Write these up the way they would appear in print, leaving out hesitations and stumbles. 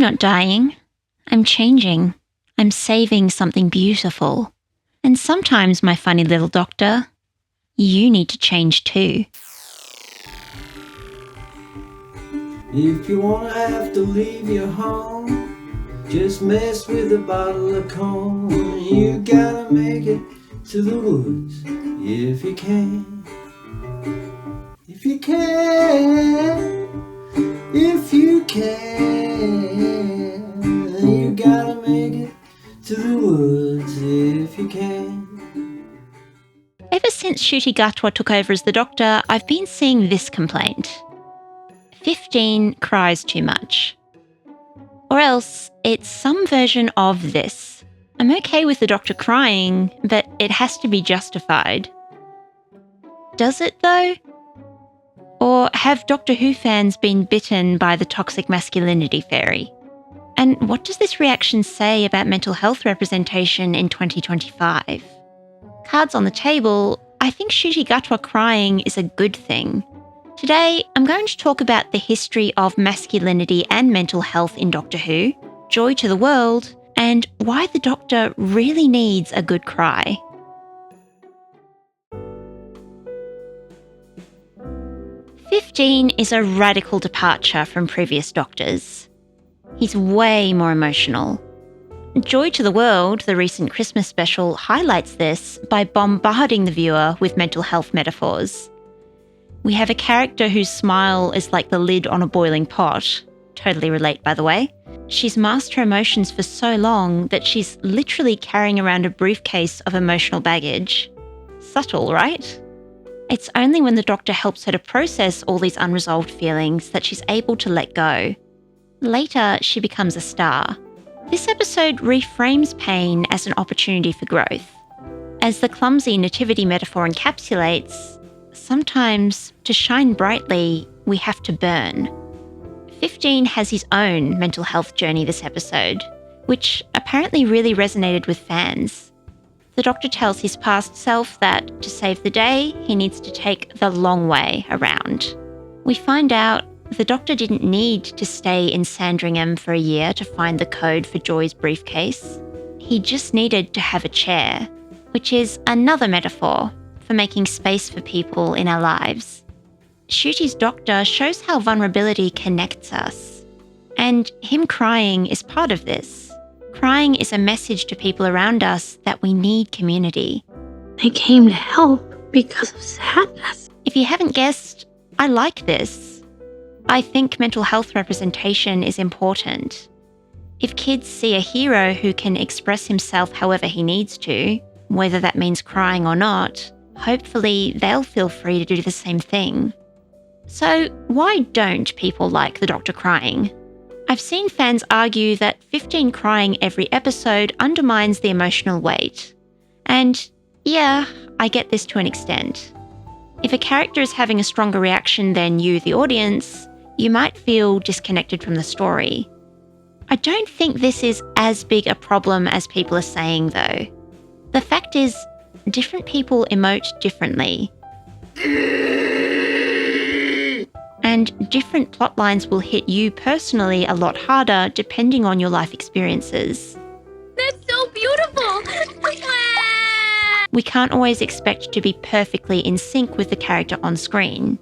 not dying. I'm changing. I'm saving something beautiful. And sometimes, my funny little doctor, you need to change too. If you wanna have to leave your home, just mess with a bottle of comb. You gotta make it to the woods if you can. If you can, if you can, you gotta make it to the woods if you can. Ever since Ncuti Gatwa took over as the doctor, I've been seeing this complaint. 15 cries too much. Or else, it's some version of this. I'm okay with the doctor crying, but it has to be justified. Does it though? Or have Doctor Who fans been bitten by the toxic masculinity fairy? And what does this reaction say about mental health representation in 2025? Cards on the table, I think Ncuti Gatwa crying is a good thing. Today, I'm going to talk about the history of masculinity and mental health in Doctor Who, Joy to the World, and why the Doctor really needs a good cry. "15 is a radical departure from previous Doctors. He's way more emotional. Joy to the World, the recent Christmas special, highlights this by bombarding the viewer with mental health metaphors. We have a character whose smile is like the lid on a boiling pot. Totally relate, by the way. She's masked her emotions for so long that she's literally carrying around a briefcase of emotional baggage. Subtle, right? It's only when the Doctor helps her to process all these unresolved feelings that she's able to let go. Later, she becomes a star. This episode reframes pain as an opportunity for growth. As the clumsy nativity metaphor encapsulates, sometimes, to shine brightly, we have to burn. 15 has his own mental health journey this episode, which apparently really resonated with fans. The Doctor tells his past self that, to save the day, he needs to take the long way around. We find out the Doctor didn't need to stay in Sandringham for a year to find the code for Joy's briefcase. He just needed to have a chair, which is another metaphor for making space for people in our lives. Ncuti's Doctor shows how vulnerability connects us. And him crying is part of this. Crying is a message to people around us that we need community. I came to help because of sadness. If you haven't guessed, I like this. I think mental health representation is important. If kids see a hero who can express himself however he needs to, whether that means crying or not, hopefully they'll feel free to do the same thing. So why don't people like the Doctor crying? I've seen fans argue that 15 crying every episode undermines the emotional weight. And yeah, I get this to an extent. If a character is having a stronger reaction than you, the audience, you might feel disconnected from the story. I don't think this is as big a problem as people are saying, though. The fact is, different people emote differently. And different plot lines will hit you personally a lot harder depending on your life experiences. That's so beautiful! We can't always expect to be perfectly in sync with the character on screen.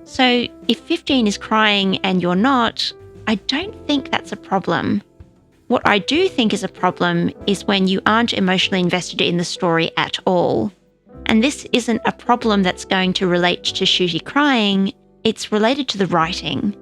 So if 15 is crying and you're not, I don't think that's a problem. What I do think is a problem is when you aren't emotionally invested in the story at all. And this isn't a problem that's going to relate to Ncuti crying, it's related to the writing.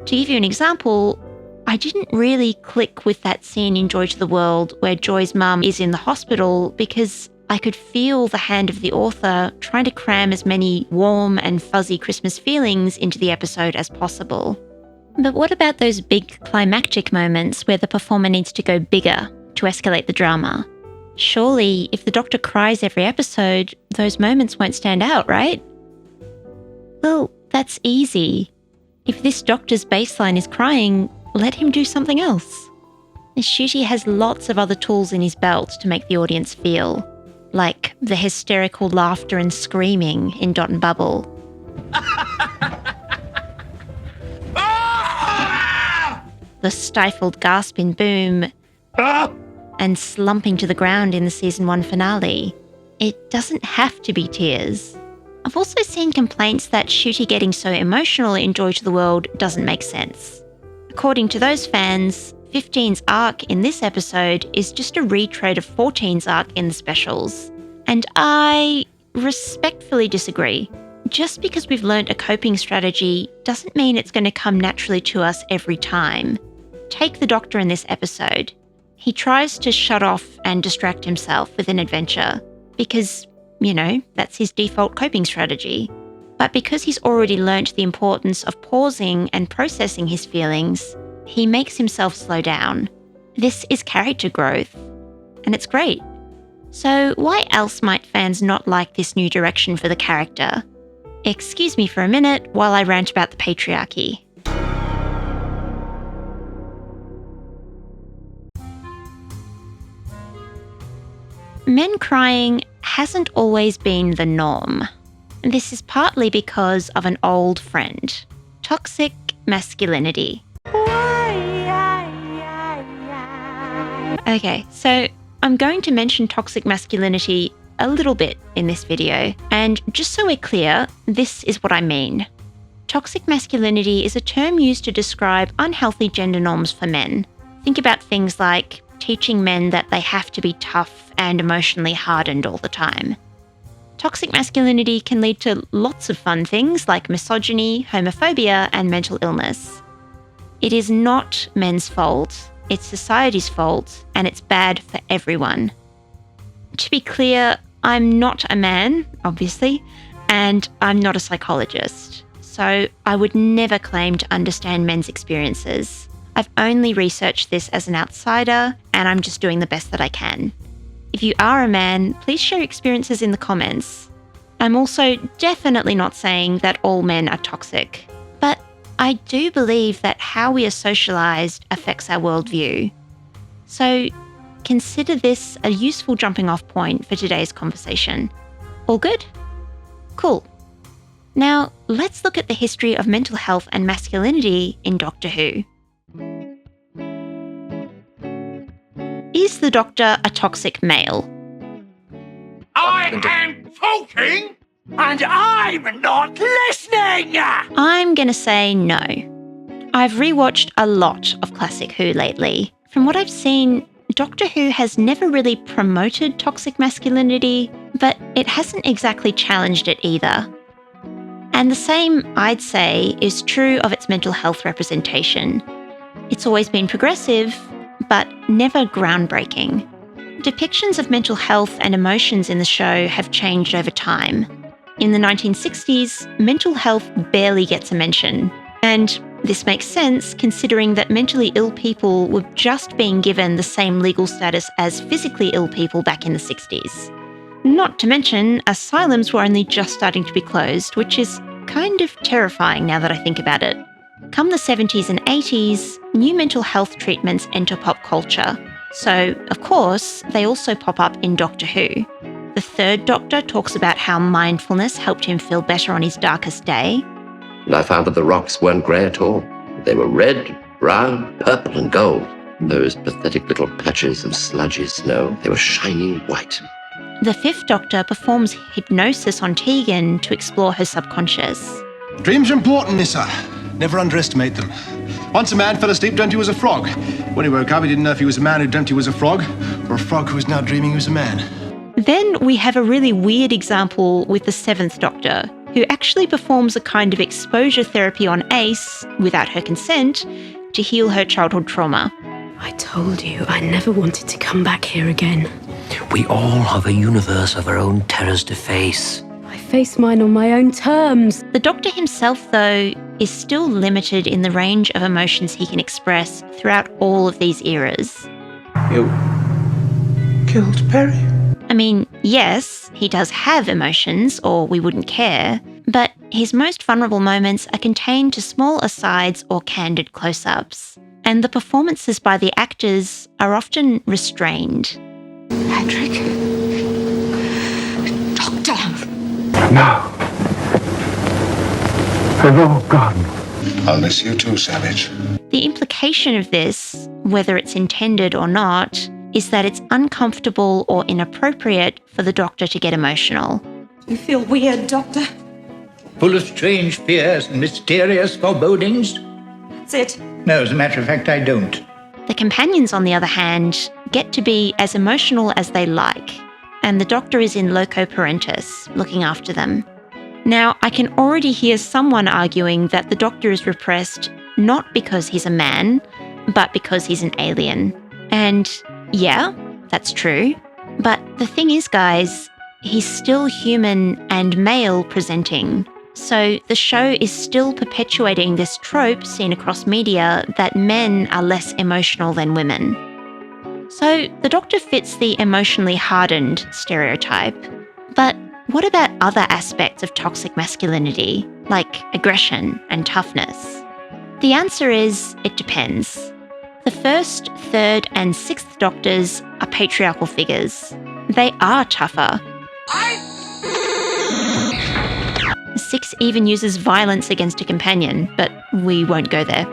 To give you an example, I didn't really click with that scene in Joy to the World where Joy's mum is in the hospital because I could feel the hand of the author trying to cram as many warm and fuzzy Christmas feelings into the episode as possible. But what about those big climactic moments where the performer needs to go bigger to escalate the drama? Surely, if the Doctor cries every episode, those moments won't stand out, right? Well, that's easy. If this Doctor's baseline is crying, let him do something else. Ncuti has lots of other tools in his belt to make the audience feel, like the hysterical laughter and screaming in Dot and Bubble. the stifled gasp in Boom, and slumping to the ground in the season 1 finale. It doesn't have to be tears. I've also seen complaints that Ncuti getting so emotional in Joy to the World doesn't make sense. According to those fans, 15's arc in this episode is just a retread of 14's arc in the specials. And I respectfully disagree. Just because we've learnt a coping strategy doesn't mean it's going to come naturally to us every time. Take the Doctor in this episode. He tries to shut off and distract himself with an adventure because, that's his default coping strategy. But because he's already learnt the importance of pausing and processing his feelings, he makes himself slow down. This is character growth, and it's great. So why else might fans not like this new direction for the character? Excuse me for a minute while I rant about the patriarchy. Men crying hasn't always been the norm. This is partly because of an old friend, toxic masculinity. Okay, so I'm going to mention toxic masculinity a little bit in this video, and just so we're clear, this is what I mean. Toxic masculinity is a term used to describe unhealthy gender norms for men. Think about things like teaching men that they have to be tough and emotionally hardened all the time. Toxic masculinity can lead to lots of fun things like misogyny, homophobia, and mental illness. It is not men's fault, it's society's fault, and it's bad for everyone. To be clear, I'm not a man, obviously, and I'm not a psychologist, so I would never claim to understand men's experiences. I've only researched this as an outsider, and I'm just doing the best that I can. If you are a man, please share your experiences in the comments. I'm also definitely not saying that all men are toxic, but I do believe that how we are socialised affects our worldview. So consider this a useful jumping off point for today's conversation. All good? Cool. Now, let's look at the history of mental health and masculinity in Doctor Who. Is the Doctor a toxic male? I am talking and I'm not listening! I'm going to say no. I've rewatched a lot of classic Who lately. From what I've seen, Doctor Who has never really promoted toxic masculinity, but it hasn't exactly challenged it either. And the same, I'd say, is true of its mental health representation. It's always been progressive, but never groundbreaking. Depictions of mental health and emotions in the show have changed over time. In the 1960s, mental health barely gets a mention, and this makes sense considering that mentally ill people were just being given the same legal status as physically ill people back in the 60s. Not to mention, asylums were only just starting to be closed, which is kind of terrifying now that I think about it. Come the 70s and 80s, new mental health treatments enter pop culture. So, of course, they also pop up in Doctor Who. The Third Doctor talks about how mindfulness helped him feel better on his darkest day. And I found that the rocks weren't grey at all. They were red, brown, purple and gold. Those pathetic little patches of sludgy snow, they were shining white. The Fifth Doctor performs hypnosis on Tegan to explore her subconscious. Dreams are important, Nissa. Never underestimate them. Once a man fell asleep, dreamt he was a frog. When he woke up, he didn't know if he was a man who dreamt he was a frog, or a frog who was now dreaming he was a man. Then we have a really weird example with the Seventh Doctor, who actually performs a kind of exposure therapy on Ace, without her consent, to heal her childhood trauma. I told you I never wanted to come back here again. We all have a universe of our own terrors to face. I face mine on my own terms. The Doctor himself, though, is still limited in the range of emotions he can express throughout all of these eras. You killed Perry? I mean, yes, he does have emotions, or we wouldn't care, but his most vulnerable moments are contained to small asides or candid close-ups, and the performances by the actors are often restrained. Patrick? Doctor! No. They're all gone. I'll miss you too, Savage. The implication of this, whether it's intended or not, is that it's uncomfortable or inappropriate for the Doctor to get emotional. You feel weird, Doctor? Full of strange fears and mysterious forebodings? That's it. No, as a matter of fact, I don't. The companions, on the other hand, get to be as emotional as they like, and the Doctor is in loco parentis, looking after them. Now, I can already hear someone arguing that the Doctor is repressed not because he's a man, but because he's an alien. And yeah, that's true. But the thing is, guys, he's still human and male presenting. So the show is still perpetuating this trope seen across media that men are less emotional than women. So the Doctor fits the emotionally hardened stereotype. But what about other aspects of toxic masculinity, like aggression and toughness? The answer is, it depends. The first, third, and sixth Doctors are patriarchal figures. They are tougher. Six even uses violence against a companion, but we won't go there.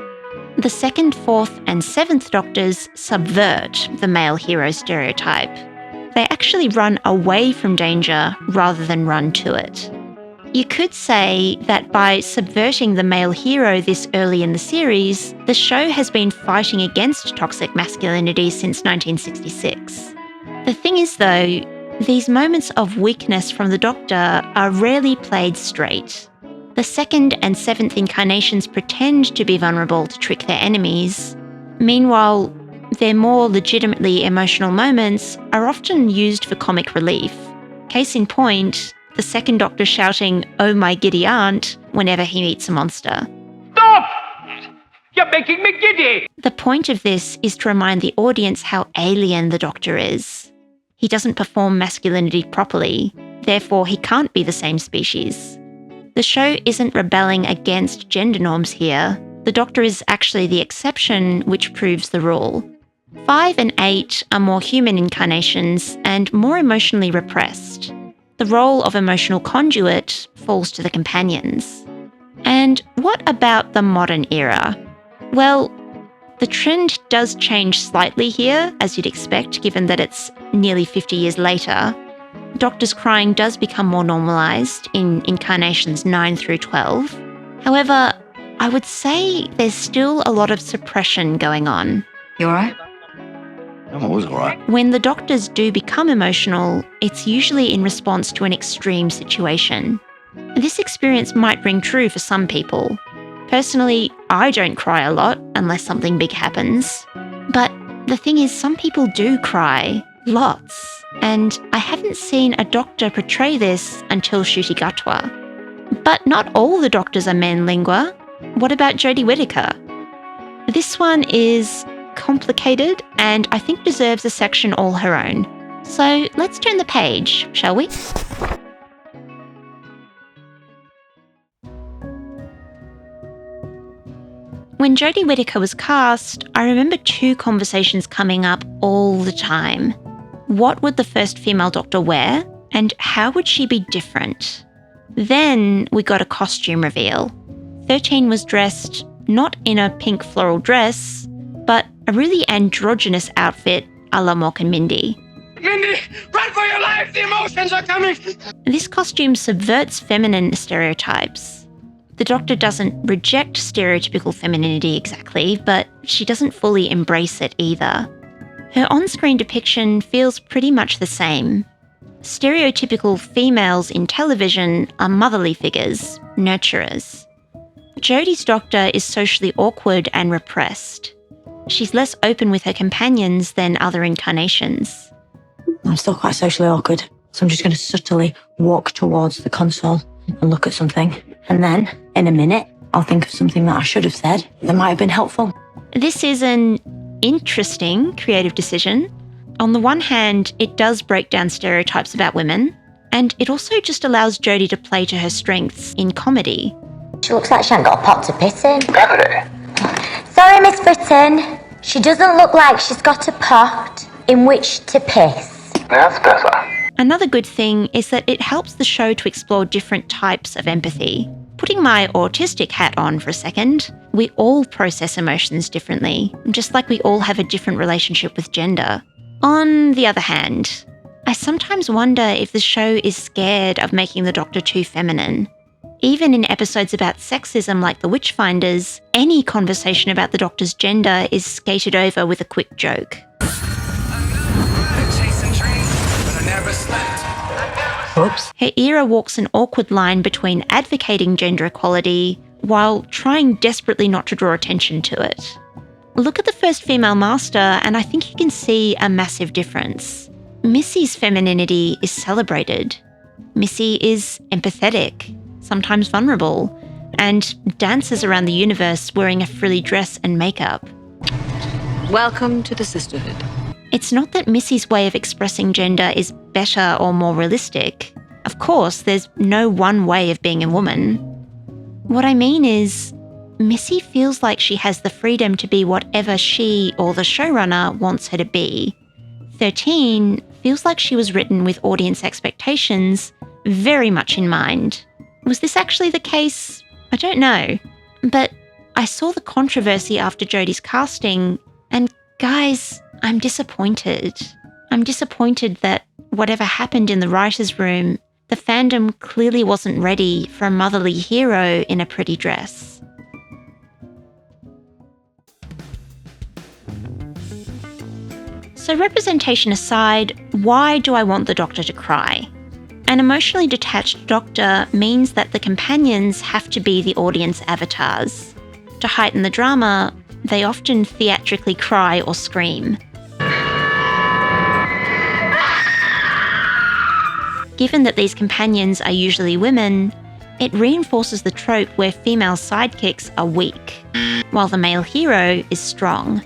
The second, fourth, and seventh Doctors subvert the male hero stereotype. They actually run away from danger rather than run to it. You could say that by subverting the male hero this early in the series, the show has been fighting against toxic masculinity since 1966. The thing is, though, these moments of weakness from the Doctor are rarely played straight. The second and seventh incarnations pretend to be vulnerable to trick their enemies. Meanwhile, their more legitimately emotional moments are often used for comic relief. Case in point, the second Doctor shouting, "Oh my giddy aunt," whenever he meets a monster. Stop! You're making me giddy! The point of this is to remind the audience how alien the Doctor is. He doesn't perform masculinity properly, therefore he can't be the same species. The show isn't rebelling against gender norms here. The Doctor is actually the exception, which proves the rule. 5 and 8 are more human incarnations and more emotionally repressed. The role of emotional conduit falls to the companions. And what about the modern era? Well, the trend does change slightly here, as you'd expect, given that it's nearly 50 years later. Doctor's crying does become more normalised in incarnations 9 through 12. However, I would say there's still a lot of suppression going on. You alright? I'm always all right. When the Doctors do become emotional, it's usually in response to an extreme situation. This experience might ring true for some people. Personally, I don't cry a lot unless something big happens. But the thing is, some people do cry. Lots. And I haven't seen a Doctor portray this until Ncuti Gatwa. But not all the Doctors are men lingua. What about Jodie Whittaker? This one is complicated and I think deserves a section all her own. So let's turn the page, shall we? When Jodie Whittaker was cast, I remember two conversations coming up all the time. What would the first female Doctor wear, and how would she be different? Then we got a costume reveal. 13 was dressed not in a pink floral dress, but a really androgynous outfit a la Mork and Mindy. Mindy, run for your life! The emotions are coming! This costume subverts feminine stereotypes. The Doctor doesn't reject stereotypical femininity exactly, but she doesn't fully embrace it either. Her on-screen depiction feels pretty much the same. Stereotypical females in television are motherly figures, nurturers. Jodie's Doctor is socially awkward and repressed. She's less open with her companions than other incarnations. I'm still quite socially awkward, so I'm just going to subtly walk towards the console and look at something. And then, in a minute, I'll think of something that I should have said that might have been helpful. This is an interesting creative decision. On the one hand, it does break down stereotypes about women, and it also just allows Jodie to play to her strengths in comedy. She looks like she ain't got a pot to piss in. Sorry, Miss Britton. She doesn't look like she's got a pot in which to piss. That's better. Another good thing is that it helps the show to explore different types of empathy. Putting my autistic hat on for a second, we all process emotions differently, just like we all have a different relationship with gender. On the other hand, I sometimes wonder if the show is scared of making the Doctor too feminine. Even in episodes about sexism like The Witchfinders, any conversation about the Doctor's gender is skated over with a quick joke. Oops. Her era walks an awkward line between advocating gender equality while trying desperately not to draw attention to it. Look at the first female master and I think you can see a massive difference. Missy's femininity is celebrated. Missy is empathetic, sometimes vulnerable, and dances around the universe wearing a frilly dress and makeup. Welcome to the sisterhood. It's not that Missy's way of expressing gender is better or more realistic. Of course, there's no one way of being a woman. What I mean is, Missy feels like she has the freedom to be whatever she or the showrunner wants her to be. 13 feels like she was written with audience expectations very much in mind. Was this actually the case? I don't know. But I saw the controversy after Jodie's casting, and guys, I'm disappointed. I'm disappointed that whatever happened in the writer's room, the fandom clearly wasn't ready for a motherly hero in a pretty dress. So representation aside, why do I want the Doctor to cry? An emotionally detached Doctor means that the companions have to be the audience avatars. To heighten the drama, they often theatrically cry or scream. Given that these companions are usually women, it reinforces the trope where female sidekicks are weak, while the male hero is strong.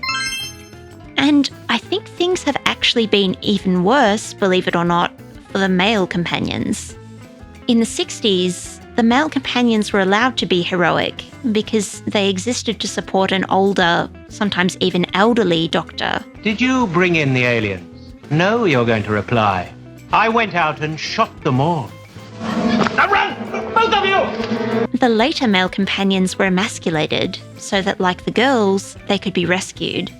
And I think things have actually been even worse, believe it or not, for the male companions. In the 60s, the male companions were allowed to be heroic because they existed to support an older, sometimes even elderly Doctor. Did you bring in the aliens? No, you're going to reply. I went out and shot them all. Now run! Both of you! The later male companions were emasculated so that, like the girls, they could be rescued.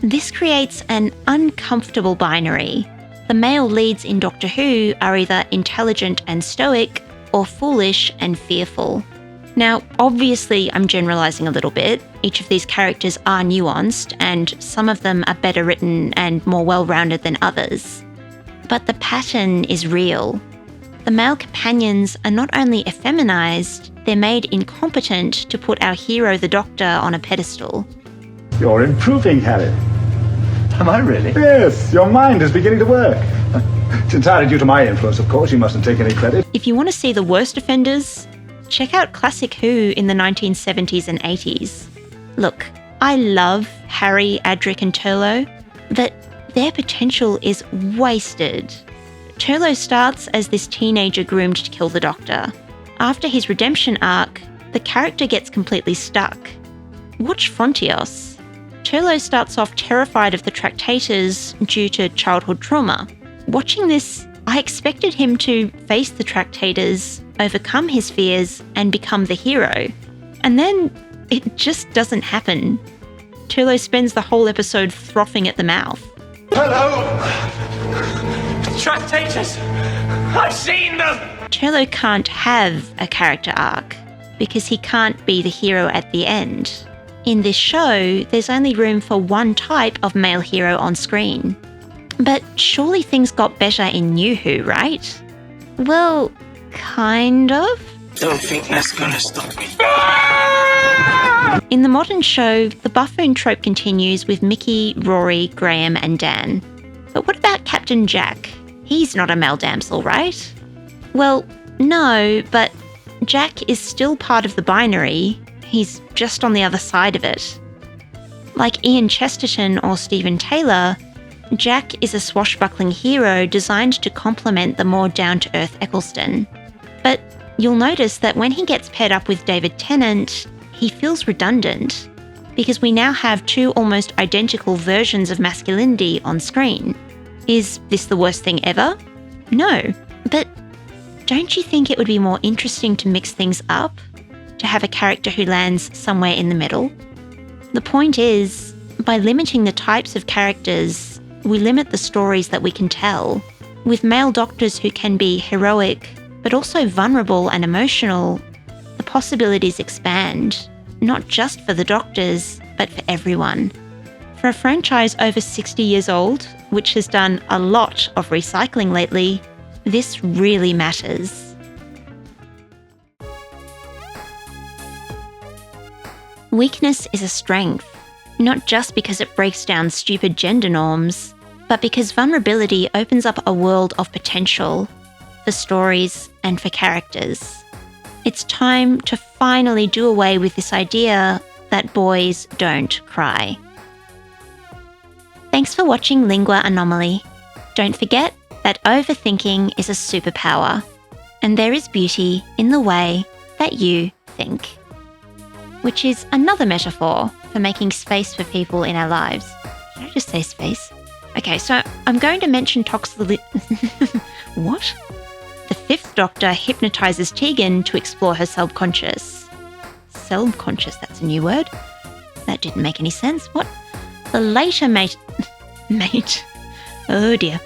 This creates an uncomfortable binary. The male leads in Doctor Who are either intelligent and stoic or foolish and fearful. Now, obviously, I'm generalising a little bit. Each of these characters are nuanced, and some of them are better written and more well-rounded than others. But the pattern is real. The male companions are not only effeminized, they're made incompetent to put our hero, the Doctor, on a pedestal. You're improving, Harry. Am I really? Yes, your mind is beginning to work. It's entirely due to my influence, of course. You mustn't take any credit. If you want to see the worst offenders, check out Classic Who in the 1970s and 80s. Look, I love Harry, Adric and Turlough, but their potential is wasted. Turlough starts as this teenager groomed to kill the Doctor. After his redemption arc, the character gets completely stuck. Watch Frontios. Turlough starts off terrified of the Tractators due to childhood trauma. Watching this, I expected him to face the Tractators, overcome his fears, and become the hero. And then it just doesn't happen. Turlough spends the whole episode frothing at the mouth. Hello! Tractators! I've seen them! Turlough can't have a character arc because he can't be the hero at the end. In this show, there's only room for one type of male hero on screen. But surely things got better in New Who, right? Well, kind of. Don't think that's gonna stop me. In the modern show, the buffoon trope continues with Mickey, Rory, Graham and Dan. But what about Captain Jack? He's not a male damsel, right? Well, no, but Jack is still part of the binary. He's just on the other side of it. Like Ian Chesterton or Stephen Taylor, Jack is a swashbuckling hero designed to complement the more down-to-earth Eccleston. But you'll notice that when he gets paired up with David Tennant, he feels redundant, because we now have two almost identical versions of masculinity on screen. Is this the worst thing ever? No, but don't you think it would be more interesting to mix things up? to have a character who lands somewhere in the middle. The point is, by limiting the types of characters, we limit the stories that we can tell. With male doctors who can be heroic, but also vulnerable and emotional, the possibilities expand, not just for the doctors, but for everyone. For a franchise over 60 years old, which has done a lot of recycling lately, this really matters. Weakness is a strength, not just because it breaks down stupid gender norms, but because vulnerability opens up a world of potential for stories and for characters. It's time to finally do away with this idea that boys don't cry. Thanks for watching Lingua Anomaly. Don't forget that overthinking is a superpower, and there is beauty in the way that you think. Which is another metaphor for making space for people in our lives. Did I just say space? Okay, so I'm going to mention What? The Fifth Doctor hypnotizes Tegan to explore her subconscious. Subconscious, that's a new word. That didn't make any sense. What? The later mate... Oh dear.